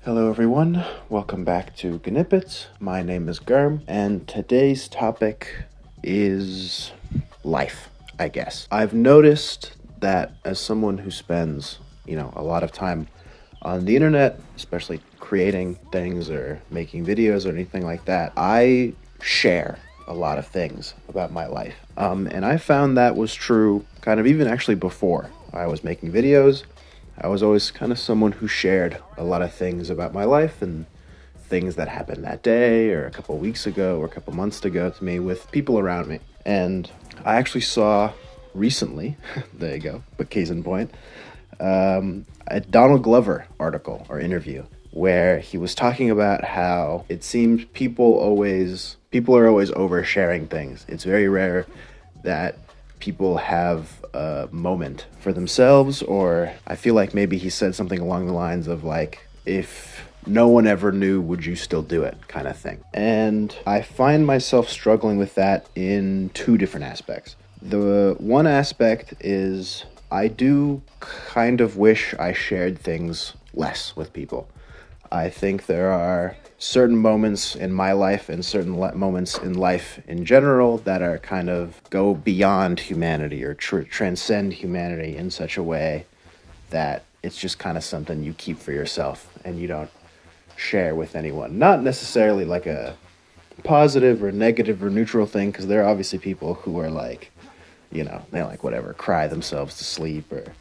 Hello everyone, welcome back to Gnippets. My name is Germ, and today's topic is life, I guess. I've noticed that as someone who spends, a lot of time on the internet, especially creating things or making videos or anything like that, I share a lot of things about my life. And I found that was true kind of even actually before I was making videos. I was always kind of someone who shared a lot of things about my life and things that happened that day or a couple weeks ago or a couple months ago to me with people around me. And I actually saw recently, there you go, but case in point, a Donald Glover article or interview where he was talking about how it seems people are always oversharing things. It's very rare that people have a moment for themselves, or I feel like maybe he said something along the lines of like, if no one ever knew, would you still do it, kind of thing. And I find myself struggling with that in two different aspects. The one aspect is I do kind of wish I shared things less with people. I think there are certain moments in my life and certain moments in life in general that are kind of go beyond humanity or transcend humanity in such a way that it's just kind of something you keep for yourself and you don't share with anyone. Not necessarily like a positive or negative or neutral thing, because there are obviously people who are like, they like whatever, cry themselves to sleep or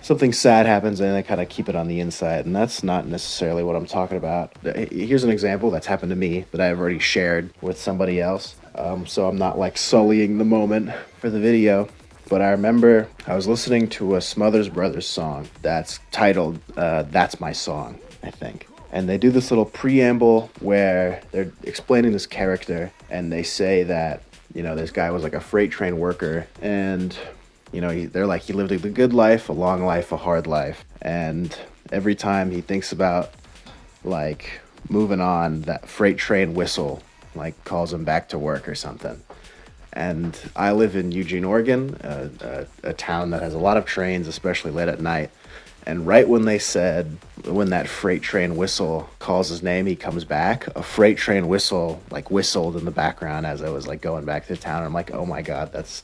something sad happens and they kind of keep it on the inside, and that's not necessarily what I'm talking about. Here's an example that's happened to me that I've already shared with somebody else, so I'm not like sullying the moment for the video. But I remember I was listening to a Smothers Brothers song that's titled That's My Song, I think. And they do this little preamble where they're explaining this character, and they say that, this guy was like a freight train worker, and they're like, he lived a good life, a long life, a hard life. And every time he thinks about like moving on, that freight train whistle like calls him back to work or something. And I live in Eugene, Oregon, a town that has a lot of trains, especially late at night. And right when they said, when that freight train whistle calls his name, he comes back, a freight train whistle like whistled in the background as I was like going back to town. I'm like, oh my God, that's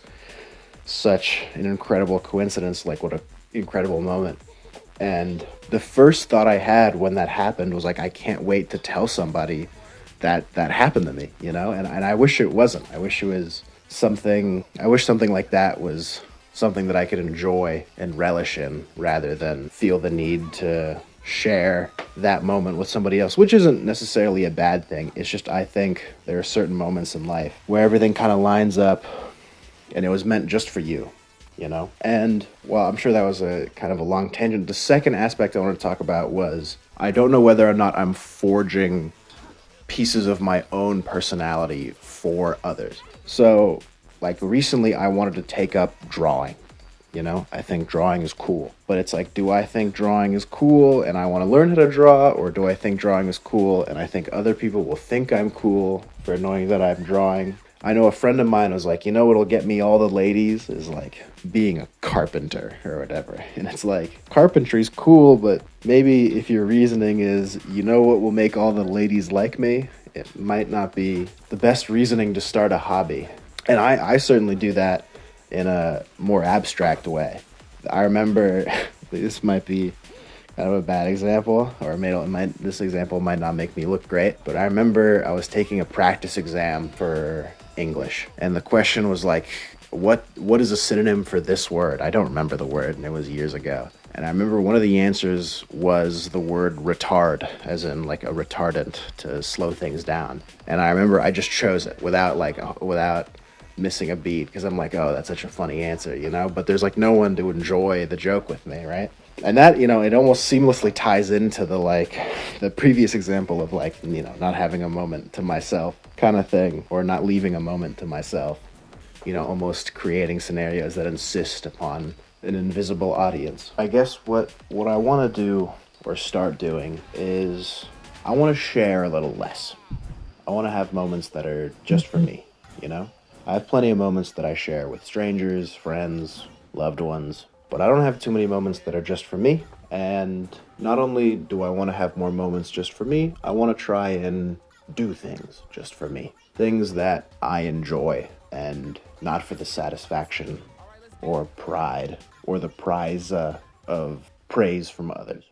such an incredible coincidence. Like, what an incredible moment. And the first thought I had when that happened was like, I can't wait to tell somebody that happened to me, and I wish it wasn't. I wish something like that was something that I could enjoy and relish in, rather than feel the need to share that moment with somebody else, which isn't necessarily a bad thing. It's just, I think there are certain moments in life where everything kind of lines up and it was meant just for you. And well, I'm sure that was a kind of a long tangent. The second aspect I want to talk about was, I don't know whether or not I'm forging pieces of my own personality for others. So, like, recently I wanted to take up drawing. I think drawing is cool. But it's like, do I think drawing is cool and I want to learn how to draw? Or do I think drawing is cool and I think other people will think I'm cool for knowing that I'm drawing? I know a friend of mine was like, what'll get me all the ladies is like being a carpenter or whatever. And it's like, carpentry's cool, but maybe if your reasoning is, what will make all the ladies like me, it might not be the best reasoning to start a hobby. And I certainly do that in a more abstract way. I remember, this might be kind of a bad example, or this example might not make me look great, but I remember I was taking a practice exam for English, and the question was like, what is a synonym for this word? I don't remember the word, and it was years ago. And I remember one of the answers was the word retard, as in like a retardant to slow things down. And I remember I just chose it without missing a beat, because I'm like, oh, that's such a funny answer, but there's like no one to enjoy the joke with me, right? And that, it almost seamlessly ties into the previous example of like, not having a moment to myself kind of thing, or not leaving a moment to myself, almost creating scenarios that insist upon an invisible audience. I guess what I want to do or start doing is I want to share a little less. I want to have moments that are just for me, I have plenty of moments that I share with strangers, friends, loved ones, but I don't have too many moments that are just for me. And not only do I want to have more moments just for me, I want to try and do things just for me. Things that I enjoy and not for the satisfaction or pride or the prize of praise from others.